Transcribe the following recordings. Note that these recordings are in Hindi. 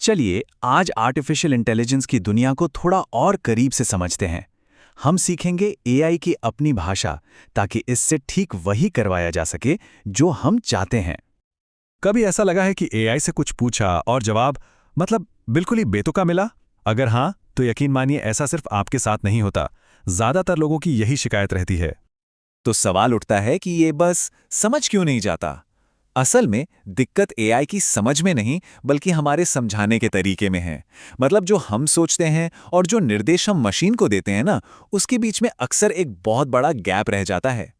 चलिए आज आर्टिफिशियल इंटेलिजेंस की दुनिया को थोड़ा और करीब से समझते हैं। हम सीखेंगे एआई की अपनी भाषा, ताकि इससे ठीक वही करवाया जा सके जो हम चाहते हैं। कभी ऐसा लगा है कि एआई से कुछ पूछा और जवाब बिल्कुल ही बेतुका मिला? अगर हाँ, तो यकीन मानिए ऐसा सिर्फ आपके साथ नहीं होता। ज्यादातर लोगों की यही शिकायत रहती है। तो सवाल उठता है कि ये बस समझ क्यों नहीं जाता? असल में दिक्कत एआई की समझ में नहीं, बल्कि हमारे समझाने के तरीके में है। मतलब जो हम सोचते हैं और जो निर्देश हम मशीन को देते हैं ना, उसके बीच में अक्सर एक बहुत बड़ा गैप रह जाता है।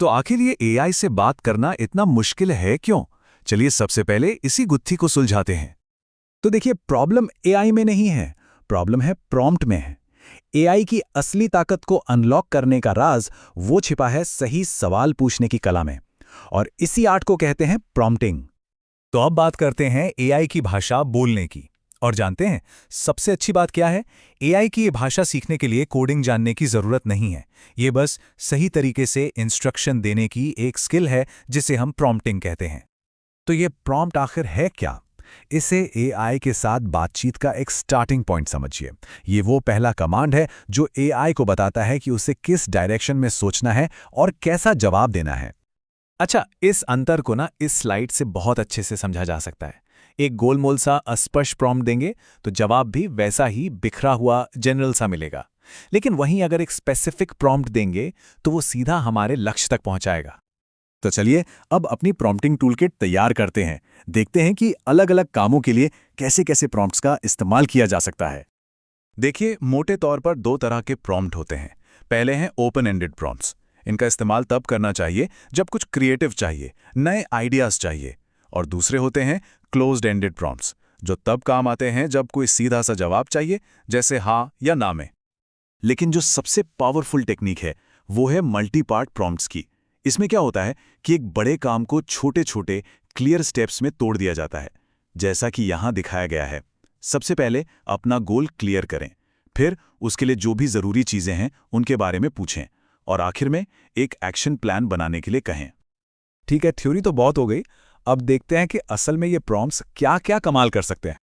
तो आखिर ये एआई से बात करना इतना मुश्किल है क्यों? चलिए सबसे पहले इसी गुत्थी को सुलझाते हैं। तो देखिए, प्रॉब्लम एआई में नहीं है, प्रॉब्लम है प्रॉम्प्ट में है। एआई की असली ताकत को अनलॉक करने का राज वो छिपा है सही सवाल पूछने की कला में, और इसी आर्ट को कहते हैं प्रॉम्प्टिंग। तो अब बात करते हैं एआई की भाषा बोलने की। और जानते हैं सबसे अच्छी बात क्या है? एआई की ये भाषा सीखने के लिए कोडिंग जानने की जरूरत नहीं है। ये बस सही तरीके से इंस्ट्रक्शन देने की एक स्किल है, जिसे हम प्रॉम्प्टिंग कहते हैं। तो ये प्रॉम्प्ट आखिर है क्या? इसे एआई के साथ बातचीत का एक स्टार्टिंग पॉइंट समझिए। ये वो पहला कमांड है जो एआई को बताता है कि उसे किस डायरेक्शन में सोचना है और कैसा जवाब देना है। अच्छा, इस अंतर को इस स्लाइड से बहुत अच्छे से समझा जा सकता है। एक गोलमोल सा अस्पष्ट प्रॉम्प्ट देंगे तो जवाब भी वैसा ही बिखरा हुआ जनरल सा मिलेगा। लेकिन वहीं अगर एक स्पेसिफिक प्रॉम्प्ट देंगे तो वो सीधा हमारे लक्ष्य तक पहुंचाएगा। तो चलिए अब अपनी प्रॉम्प्टिंग टूलकिट तैयार करते हैं। देखते हैं कि अलग अलग कामों के लिए कैसे कैसे प्रॉम्प्ट्स का इस्तेमाल किया जा सकता है। देखिए, मोटे तौर पर दो तरह के प्रॉम्प्ट होते हैं। पहले हैं ओपन एंडेड प्रॉम्प्ट्स। इनका इस्तेमाल तब करना चाहिए जब कुछ क्रिएटिव चाहिए, नए आइडियाज चाहिए। और दूसरे होते हैं क्लोज्ड एंडेड प्रॉम्प्ट्स, जो तब काम आते हैं जब कोई सीधा सा जवाब चाहिए, जैसे हाँ या ना में। लेकिन जो सबसे पावरफुल टेक्निक है वो है मल्टी पार्ट प्रॉम्प्ट्स की। इसमें क्या होता है कि एक बड़े काम को छोटे छोटे क्लियर स्टेप्स में तोड़ दिया जाता है, जैसा कि यहां दिखाया गया है। सबसे पहले अपना गोल क्लियर करें, फिर उसके लिए जो भी जरूरी चीजें हैं उनके बारे में पूछें, और आखिर में एक एक्शन प्लान बनाने के लिए कहें। ठीक है, थ्योरी तो बहुत हो गई। अब देखते हैं कि असल में ये प्रॉम्प्ट्स क्या क्या कमाल कर सकते हैं।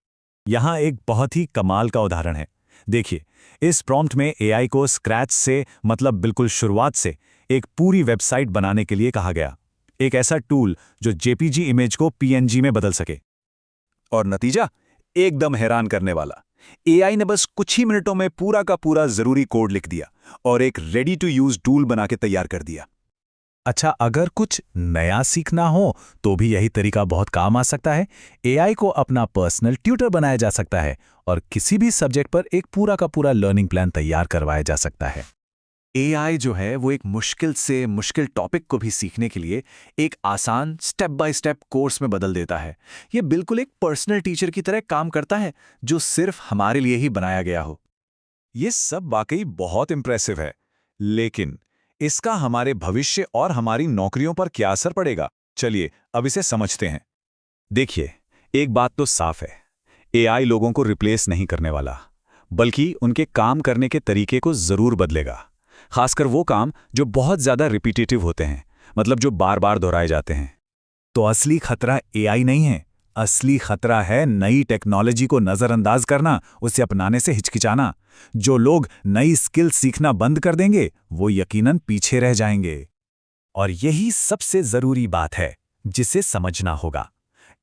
यहां एक बहुत ही कमाल का उदाहरण है। देखिए, इस प्रॉम्प्ट में एआई को स्क्रैच से, बिल्कुल शुरुआत से, एक पूरी वेबसाइट बनाने के लिए कहा गया। एक ऐसा टूल जो जेपीजी इमेज को पीएनजी में बदल सके। और नतीजा एकदम हैरान करने वाला। एआई ने बस कुछ ही मिनटों में पूरा का पूरा जरूरी कोड लिख दिया और एक रेडी टू यूज टूल बना के तैयार कर दिया। अच्छा, अगर कुछ नया सीखना हो तो भी यही तरीका बहुत काम आ सकता है। एआई को अपना पर्सनल ट्यूटर बनाया जा सकता है और किसी भी सब्जेक्ट पर एक पूरा का पूरा लर्निंग प्लान तैयार करवाया जा सकता है। एआई जो है वो एक मुश्किल से मुश्किल टॉपिक को भी सीखने के लिए एक आसान स्टेप बाय स्टेप कोर्स में बदल देता है। ये बिल्कुल एक पर्सनल टीचर की तरह काम करता है, जो सिर्फ हमारे लिए ही बनाया गया हो। ये सब वाकई बहुत इंप्रेसिव है, लेकिन इसका हमारे भविष्य और हमारी नौकरियों पर क्या असर पड़ेगा? चलिए अब इसे समझते हैं। देखिए, एक बात तो साफ है, एआई लोगों को रिप्लेस नहीं करने वाला, बल्कि उनके काम करने के तरीके को जरूर बदलेगा। खासकर वो काम जो बहुत ज्यादा रिपीटेटिव होते हैं, जो बार बार दोहराए जाते हैं। तो असली खतरा एआई नहीं है, असली खतरा है नई टेक्नोलॉजी को नजरअंदाज करना, उसे अपनाने से हिचकिचाना। जो लोग नई स्किल सीखना बंद कर देंगे वो यकीनन पीछे रह जाएंगे। और यही सबसे जरूरी बात है जिसे समझना होगा।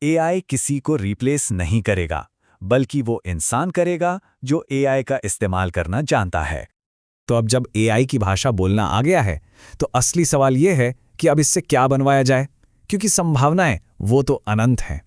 एआई किसी को रिप्लेस नहीं करेगा, बल्कि वो इंसान करेगा जो एआई का इस्तेमाल करना जानता है। तो अब जब एआई की भाषा बोलना आ गया है, तो असली सवाल यह है कि अब इससे क्या बनवाया जाए, क्योंकि संभावनाएं वो तो अनंत हैं।